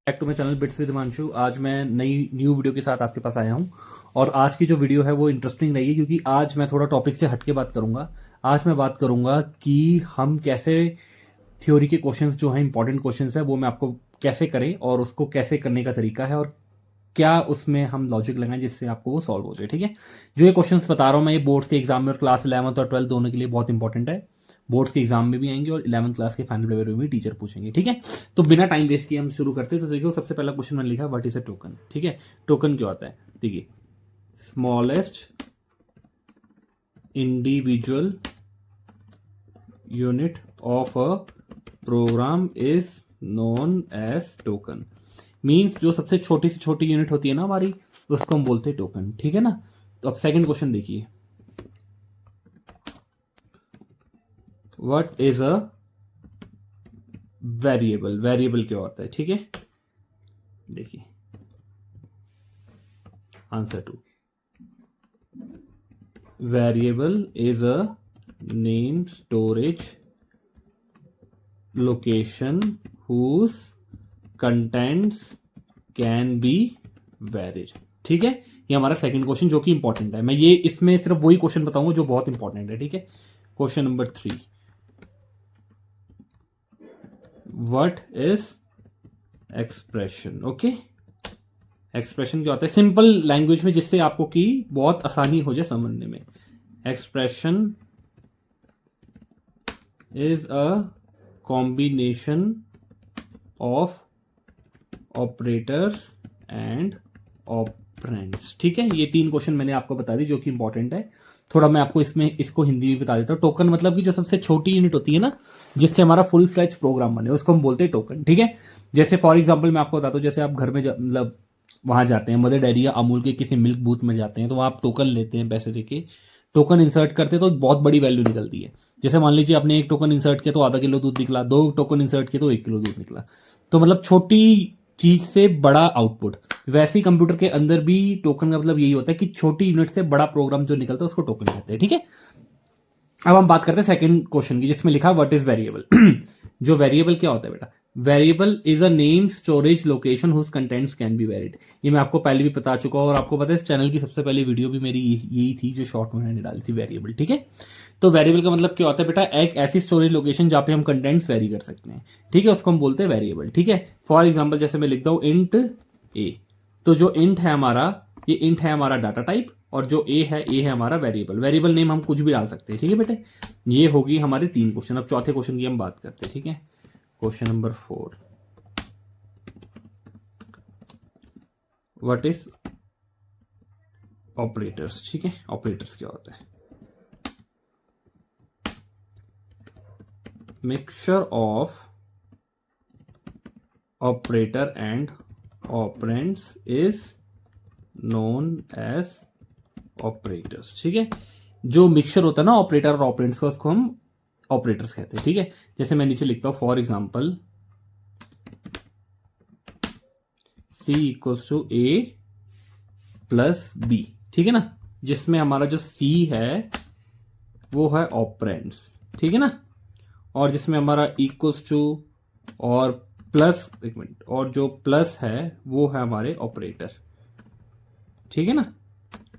Back to my channel bits with Himanshu. आज मैं new video के साथ आपके पास आया हूं और आज की जो वीडियो है वो इंटरेस्टिंग रहेगी क्योंकि आज मैं थोड़ा टॉपिक से हटके बात करूंगा। आज मैं बात करूंगा कि हम कैसे थ्योरी के क्वेश्चंस जो हैं इंपॉर्टेंट क्वेश्चंस है वो मैं आपको कैसे करें और उसको कैसे करने का तरीका है और क्या उसमें हम लॉजिक लगाएं जिससे आपको वो सॉल्व हो जाए। ठीक है, जो ये क्वेश्चंस बता रहा हूं मैं ये बोर्ड्स के एग्जाम में और क्लास 11th और 12th दोनों के लिए बहुत इंपॉर्टेंट है। बोर्ड्स के एग्जाम में भी आएंगे और 11th क्लास के फाइनल पेपर में भी टीचर पूछेंगे। ठीक है, तो बिना टाइम वेस्ट किए हम शुरू करते हैं। तो देखिए सबसे पहला क्वेश्चन मैंने लिखा व्हाट इज अ टोकन। ठीक है, टोकन क्या होता है? देखिए smallest individual unit of a program is known as token. Means जो सबसे छोटी से छोटी यूनिट होती है ना हमारी, उसको हम बोलते हैं टोकन। ठीक है ना। तो अब सेकंड क्वेश्चन देखिए, what is a variable. Variable क्या होता है? ठीक है, देखिए answer two variable is a name storage location whose contents can be varied. ठीक है, ये हमारा सेकंड क्वेश्चन जो कि इंपॉर्टेंट है। मैं ये इसमें सिर्फ वही क्वेश्चन बताऊंगा जो बहुत इंपॉर्टेंट है। ठीक है, question number 3, what is expression. Okay, expression क्या होता है? सिंपल लैंग्वेज में जिससे आपको की बहुत आसानी हो जाए समझने में। Expression is a combination of operators and operands. ठीक है, ये तीन क्वेश्चन मैंने आपको बता दी जो कि इंपॉर्टेंट है। थोड़ा मैं आपको इसको हिंदी में बता देता हूँ। टोकन मतलब कि जो सबसे छोटी यूनिट होती है ना, जिससे हमारा फुल फ्लैच प्रोग्राम बने, उसको हम बोलते हैं टोकन। ठीक है, जैसे फॉर एग्जांपल मैं आपको बताता हूँ, जैसे आप घर में मतलब वहां जाते हैं मदर डेयरी या अमूल के किसी मिल्क बूथ में जाते हैं तो वहाँ आप टोकन लेते हैं, पैसे देके टोकन इंसर्ट करते हैं तो बहुत बड़ी वैल्यू निकलती है। जैसे मान लीजिए आपने एक टोकन इंसर्ट किया तो आधा किलो दूध निकला, दो टोकन इंसर्ट किया तो 1 किलो दूध निकला। तो मतलब छोटी चीज से बड़ा आउटपुट। वैसे ही कंप्यूटर के अंदर भी टोकन का मतलब यही होता है कि छोटी यूनिट से बड़ा प्रोग्राम जो निकलता है उसको टोकन कहते हैं। ठीक है, अब हम बात करते हैं सेकंड क्वेश्चन की जिसमें लिखा व्हाट इज वेरिएबल। जो वेरिएबल क्या होता है बेटा? Variable is a name storage location whose contents can be varied. ये मैं आपको पहले भी बता चुका हूं और आपको पता है इस चैनल की सबसे पहली वीडियो भी मेरी यही थी जो शॉर्ट में मैंने डाली थी, वेरिएबल। ठीक है, तो वेरिएबल का मतलब क्या होता है बेटा? एक ऐसी स्टोरेज लोकेशन जहां पे हम कंटेंट्स वेरी कर सकते हैं। ठीक है, उसको हम बोलते हैं वेरिएबल। ठीक है, फॉर एग्जाम्पल जैसे मैं लिखता हूं इंट ए, तो जो इंट है हमारा, ये इंट है हमारा डाटा टाइप और जो ए है हमारा वेरिएबल। वेरिएबल नेम हम कुछ भी डाल सकते हैं। ठीक है बेटे, ये होगी हमारे तीन क्वेश्चन। अब चौथे क्वेश्चन की हम बात करते हैं। ठीक है, question number 4, what is operators. ठीक है, ऑपरेटर्स क्या होता है? Mixture of operator and operands is known as operators. ठीक है, जो मिक्सचर होता है ना ऑपरेटर और ऑपरेंड्स का, उसको हम ऑपरेटर्स कहते हैं। ठीक है, जैसे मैं नीचे लिखता हूं for example C equals to A plus B. ठीक है ना, जिसमें हमारा जो सी है वो है ऑपरेंड्स। ठीक है ना, और जिसमें हमारा इक्वल्स टू और प्लस, एक मिनट, और जो प्लस है वो है हमारे ऑपरेटर। ठीक है ना,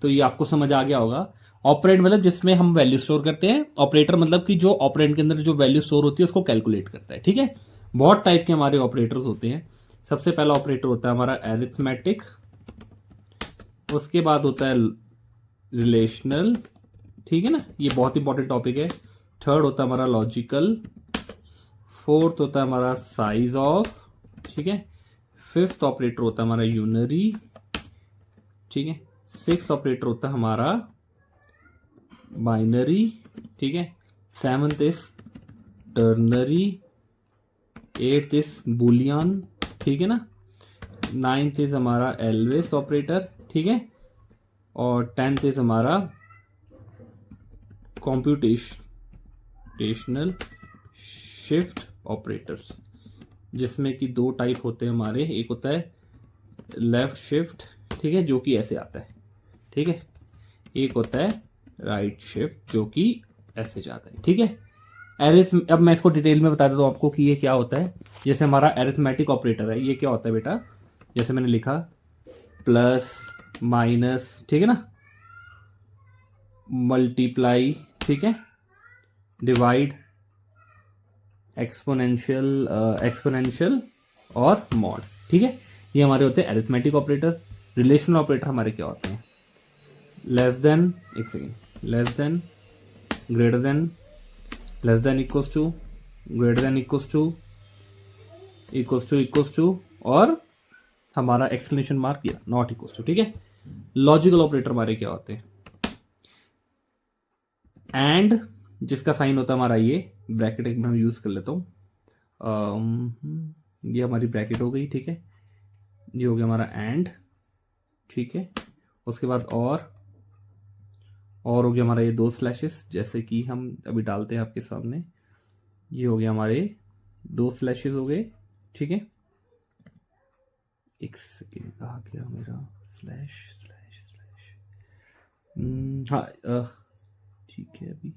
तो ये आपको समझ आ गया होगा। ऑपरेंड मतलब जिसमें हम वैल्यू स्टोर करते हैं, ऑपरेटर मतलब कि जो ऑपरेंड के अंदर जो वैल्यू स्टोर होती है उसको कैलकुलेट करता है। ठीक है, बहुत टाइप के हमारे ऑपरेटर्स होते हैं। सबसे पहला ऑपरेटर होता है हमारा एरिथमेटिक, उसके बाद होता है रिलेशनल। ठीक है ना, ये बहुत इंपॉर्टेंट टॉपिक है। थर्ड होता है हमारा लॉजिकल, फोर्थ होता है हमारा साइज ऑफ। ठीक है, फिफ्थ ऑपरेटर होता है हमारा यूनरी। ठीक है, सिक्स्थ ऑपरेटर होता है हमारा बाइनरी। ठीक है, seventh is ternary, eighth is Boolean. ठीक है ना, नाइन्थ इज हमारा एलवेस ऑपरेटर। ठीक है, और टेंथ इज हमारा कॉम्प्यूटेशनल शिफ्ट ऑपरेटर्स, जिसमें कि दो टाइप होते हैं हमारे। एक होता है लेफ्ट शिफ्ट, ठीक है, जो कि ऐसे आता है। ठीक है, एक होता है राइट शिफ्ट जो कि ऐसे जाता है। ठीक है, अब मैं इसको डिटेल में बता देता हूँ आपको कि ये क्या होता है। जैसे हमारा एरिथमेटिक ऑपरेटर है, ये क्या होता है बेटा, जैसे मैंने लिखा प्लस माइनस, ठीक है ना, मल्टीप्लाई, ठीक है, डिवाइड, एक्सपोनेंशियल और मॉड, ठीक है। ये हमारे होते हैं एरिथमेटिक ऑपरेटर। रिलेशनल ऑपरेटर हमारे क्या होते हैं, लेस देन, एक second, less than, greater than, less than equals to, greater than equals to, equals to, और हमारा एक्सक्लेमेशन मार्क ये नॉट इक्वल्स टू, ठीक है। लॉजिकल ऑपरेटर हमारे क्या होते हैं, एंड, जिसका साइन होता है हमारा ये ब्रैकेट, एक मैं यूज कर लेता हूँ, ये हमारी ब्रैकेट हो गई, ठीक है, ये हो गया हमारा एंड, ठीक है। उसके बाद और हो गया हमारा ये दो स्लैशेस, जैसे कि हम अभी डालते हैं आपके सामने, ये हो गया हमारे दो स्लैशेस हो गए, ठीक है। एक सेकेंड, कहा गया मेरा स्लैश स्लैश स्लैश, हाँ, ठीक है, अभी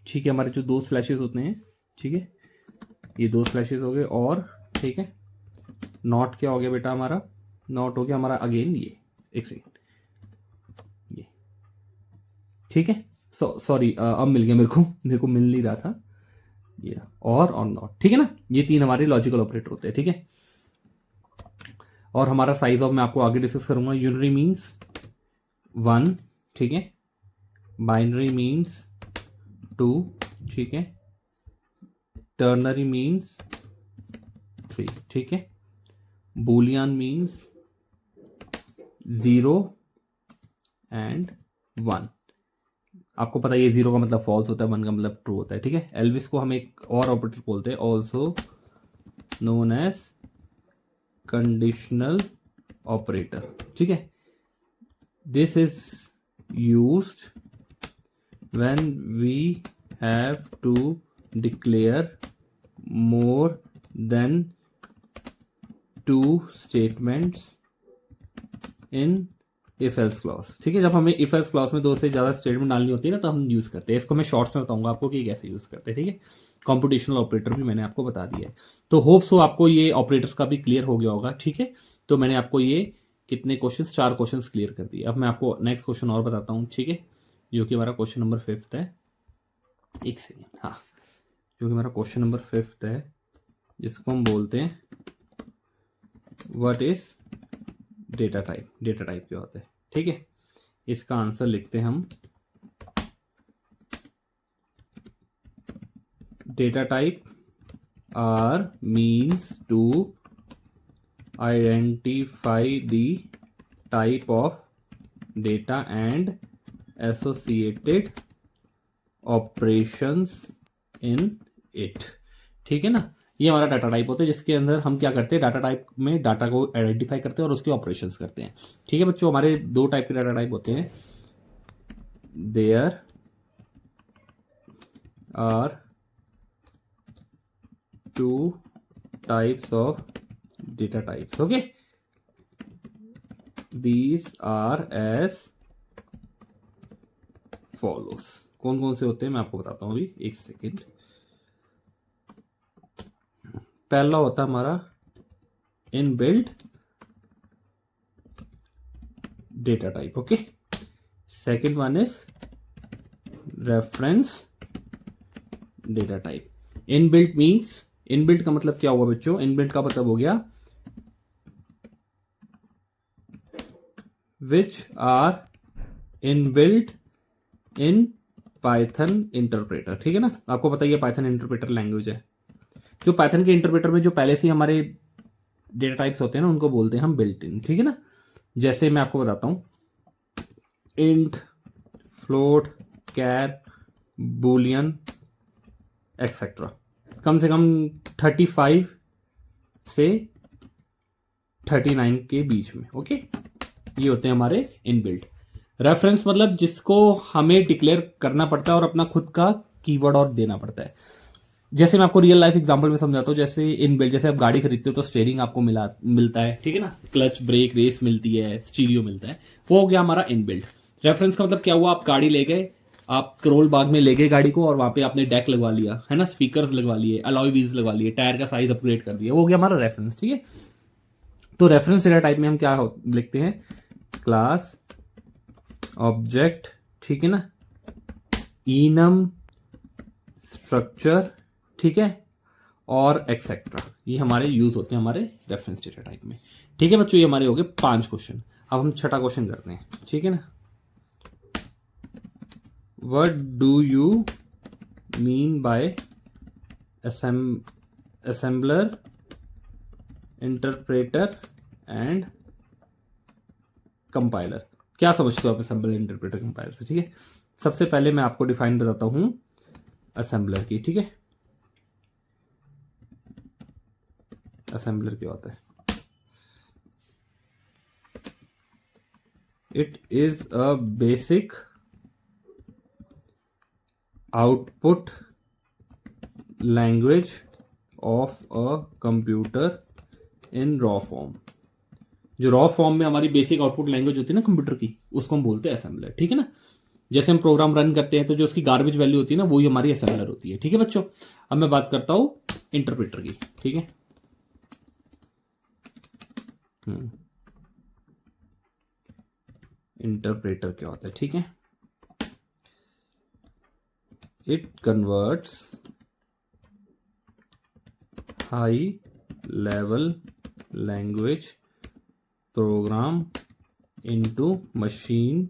ठीक है, हमारे जो दो स्लैशेस होते हैं, ठीक है, ये दो स्लैशेस हो गए, और ठीक है, नॉट क्या हो गया बेटा हमारा, नॉट हो गया हमारा अगेन ये, एक सेकेंड, ये, ठीक है, सॉरी, अब मिल गया मेरे को मिल नहीं रहा था ये, और नॉट, ठीक है ना। ये तीन हमारे लॉजिकल ऑपरेटर होते हैं, ठीक है। और हमारा साइज ऑफ मैं आपको आगे डिस्कस करूंगा। यूनरी मीन्स 1, ठीक है, बाइनरी मीन्स 2, ठीक है, टर्नरी मीन्स 3, ठीक है, बूलियन मीन्स 0 एंड 1। आपको पता है ये 0 का मतलब फॉल्स होता है, 1 का मतलब ट्रू होता है, ठीक है। एल्विस को हम एक और ऑपरेटर बोलते हैं, also known as conditional operator, ठीक है। This is used when we have to declare more than 2 statements in if else clause, ठीक है। जब हमें इफ एल्स क्लॉज में 2 से ज़्यादा स्टेटमेंट डालनी होती है ना, तो हम यूज़ करते हैं इसको। मैं शॉर्ट्स में बताऊंगा आपको कि कैसे यूज़ करते हैं, ठीक है। कॉम्पिटिशनल ऑपरेटर भी मैंने आपको बता दिया है। तो होप्स हो आपको ये ऑपरेटर्स का भी क्लियर हो गया होगा, ठीक है। तो मैंने आपको ये कितने क्वेश्चन, 4 क्वेश्चन क्लियर कर दिए। अब मैं आपको नेक्स्ट क्वेश्चन और बताता हूँ, ठीक है, जो कि हमारा क्वेश्चन नंबर 5 है। एक सेकेंड, हाँ, जो कि हमारा क्वेश्चन नंबर 5 है, जिसको हम बोलते हैं what is data type. Data type क्या होता है, ठीक है। इसका आंसर लिखते हैं हम, data type are means to identify the type of data and associated operations in it, ठीक है ना। ये हमारा डाटा टाइप होता है, जिसके अंदर हम क्या करते हैं, डाटा टाइप में डाटा को आइडेंटिफाई करते हैं और उसके ऑपरेशंस करते हैं, ठीक है बच्चों। हमारे 2 टाइप के डाटा टाइप होते हैं, there are 2 types of data types, okay. These are as follows. कौन कौन से होते हैं मैं आपको बताता हूं अभी, एक सेकेंड। पहला होता है हमारा inbuilt data type, okay. Second one is reference data type. Inbuilt means, inbuilt का मतलब क्या हुआ बच्चों, इनबिल्ट का मतलब हो गया which are inbuilt in Python interpreter, ठीक है ना। आपको पता ही है पाइथन इंटरप्रेटर लैंग्वेज है। जो पाइथन के इंटरप्रेटर में जो पहले से हमारे डेटा टाइप्स होते हैं ना, उनको बोलते हैं हम बिल्ट इन, ठीक है ना। जैसे मैं आपको बताता हूं, इंट, फ्लोट, कैर, बूलियन एक्सेट्रा, कम से कम 35 से 39 के बीच में, ओके। ये होते हैं हमारे इनबिल्ट। रेफरेंस मतलब जिसको हमें डिक्लेयर करना पड़ता है और अपना खुद का कीवर्ड और देना पड़ता है। जैसे मैं आपको रियल लाइफ एग्जांपल में समझाता हूँ, जैसे इनबिल्ट, जैसे आप गाड़ी खरीदते हो तो स्टीयरिंग आपको मिलता है, ठीक है ना, क्लच, ब्रेक, रेस मिलती है, स्टीरियो मिलता है, वो हो गया हमारा इनबिल्ट। रेफरेंस का मतलब क्या हुआ, आप गाड़ी ले गए, आप करोल बाग में ले गए गाड़ी को और वहाँ पे आपने डेक लगवा लिया है ना, स्पीकर्स लगवा लिए, अलॉय व्हील्स लगवा लिए, टायर का साइज अपग्रेड कर दिया, वो हो गया हमारा रेफरेंस। ठीक है, तो रेफरेंस डेटा टाइप में हम क्या लिखते हैं, क्लास, ऑब्जेक्ट, ठीक है ना, इनम, स्ट्रक्चर, ठीक है, और एक्सेट्रा, ये हमारे यूज होते हैं हमारे रेफरेंस डेटा टाइप में। ठीक है बच्चों, ये हमारे हो गए 5 क्वेश्चन। अब हम छठा क्वेश्चन करते हैं, ठीक है ना। What do you mean by assembler, interpreter and compiler? क्या समझते हो आप असेंबलर, इंटरप्रेटर, कंपाइलर से? ठीक है, सबसे पहले मैं आपको डिफाइन बताता हूं असेंबलर की। ठीक है, असेंबलर क्या होता है? It is a basic output language of a computer in raw form. जो रॉ फॉर्म में हमारी बेसिक आउटपुट लैंग्वेज होती है ना कंप्यूटर की, उसको हम बोलते हैं असेंबलर। ठीक है ना, जैसे हम प्रोग्राम रन करते हैं तो जो उसकी गार्बेज वैल्यू होती है ना, वही हमारी असेंबलर होती है। ठीक है बच्चों, अब मैं बात करता हूं इंटरप्रेटर की। ठीक है, इंटरप्रेटर क्या होता है? ठीक है, it converts high level language program into machine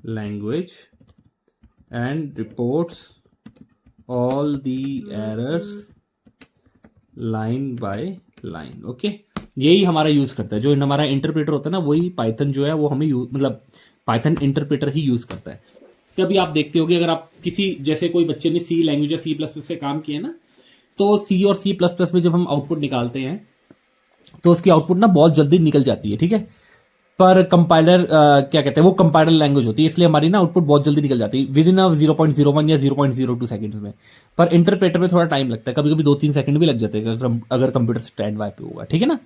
language and reports all the errors line by line। Okay, यही हमारा यूज करता है। जो हमारा इंटरप्रेटर होता है ना, वही पाइथन जो है वो हमें मतलब पाइथन इंटरप्रेटर ही यूज करता है। तभी आप देखते होगे, अगर आप किसी, जैसे कोई बच्चे ने सी लैंग्वेज या सी प्लस प्लस से काम किया ना, तो सी और सी प्लस प्लस में जब हम आउटपुट निकालते हैं तो उसकी आउटपुट ना बहुत जल्दी निकल जाती है। ठीक है, पर कंपाइलर क्या कहते हैं, वो कंपाइलर लैंग्वेज होती है, इसलिए हमारी ना आउटपुट बहुत जल्दी निकल जाती है विद इन 0.01 या 0.02 सेकंड्स में। पर इंटरप्रेटर में थोड़ा टाइम लगता है, कभी कभी 2-3 सेकंड भी लग जाते हैं अगर कंप्यूटर स्टैंड बाय पे होगा। ठीक है ना,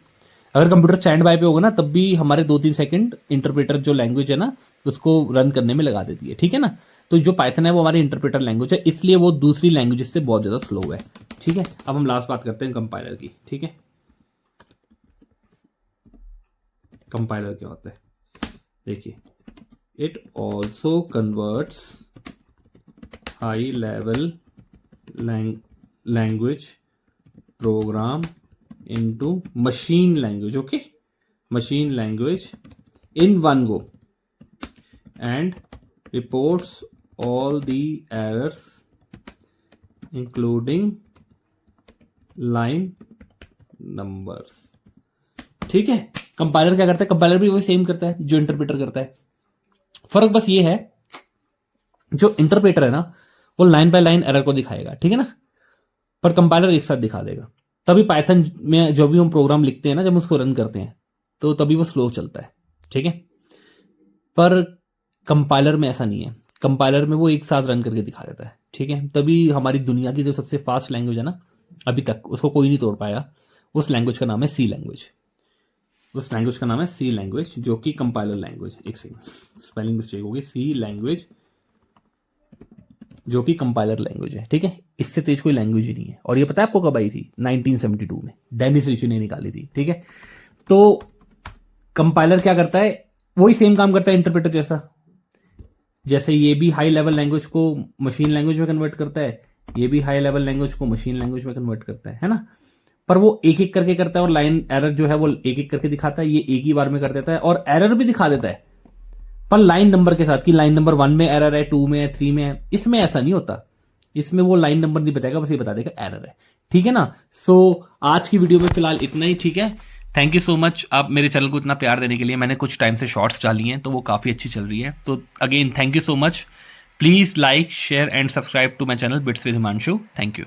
अगर कंप्यूटर स्टैंड बाय पे होगा ना, तब भी हमारे 2-3 सेकंड इंटरप्रेटर जो लैंग्वेज है ना उसको रन करने में लगा देती है। ठीक है ना, तो जो पाइथन है वो हमारी इंटरप्रेटर लैंग्वेज है, इसलिए वो दूसरी लैंग्वेज से बहुत ज्यादा स्लो है। ठीक है, अब हम लास्ट बात करते हैं कंपाइलर की। ठीक है, कंपाइलर क्या होता है? देखिए, it also converts high level language program into machine language. Okay, machine language in one go and reports all the errors including line numbers. ठीक है, कंपाइलर क्या करता है? कंपाइलर भी वही सेम करता है जो इंटरप्रेटर करता है। फर्क बस ये है, जो इंटरप्रेटर है ना वो लाइन बाय लाइन एरर को दिखाएगा। ठीक है ना, पर कंपाइलर एक साथ दिखा देगा। तभी पाइथन में जो भी हम प्रोग्राम लिखते हैं ना, जब हम उसको रन करते हैं तो तभी वो स्लो चलता है। ठीक है, पर कंपाइलर में ऐसा नहीं है, कंपाइलर में वो एक साथ रन करके दिखा देता है। ठीक है, तभी हमारी दुनिया की जो सबसे फास्ट लैंग्वेज है ना, अभी तक उसको कोई नहीं तोड़ पाया, उस लैंग्वेज का नाम है सी लैंग्वेज। उस लैंग्वेज का नाम है सी लैंग्वेज, जो कि कंपाइलर लैंग्वेज, एक सेकंड स्पेलिंग मिस्टेक होगी, सी लैंग्वेज जो कि कंपाइलर लैंग्वेज है। ठीक है, इससे तेज कोई लैंग्वेज ही नहीं है। और ये पता है आपको कब आई थी? 1972 में डेनिस रिची ने निकाली थी। ठीक है, तो कंपाइलर क्या करता है? वही सेम काम करता है इंटरप्रेटर जैसा। जैसे ये भी हाई लेवल लैंग्वेज को मशीन लैंग्वेज में कन्वर्ट करता है, ये भी हाई लेवल लैंग्वेज को मशीन लैंग्वेज में कन्वर्ट करता है ना। पर वो एक एक करके करता है, और लाइन एरर जो है वो एक एक करके दिखाता है। ये एक ही बार में कर देता है और एरर भी दिखा देता है, पर लाइन नंबर के साथ, कि लाइन नंबर 1 में एरर है, 2 में है, 3 में है। इसमें ऐसा नहीं होता, इसमें वो लाइन नंबर नहीं बताएगा, बस ये बता देगा एरर है। ठीक है ना। सो आज की वीडियो में फिलहाल इतना ही। ठीक है, थैंक यू सो मच आप मेरे चैनल को इतना प्यार देने के लिए। मैंने कुछ टाइम से शॉर्ट्स डाली हैं तो वो काफ़ी अच्छी चल रही है। तो again thank you so much. Please like, share and subscribe to my channel bits with Himanshu. Thank you.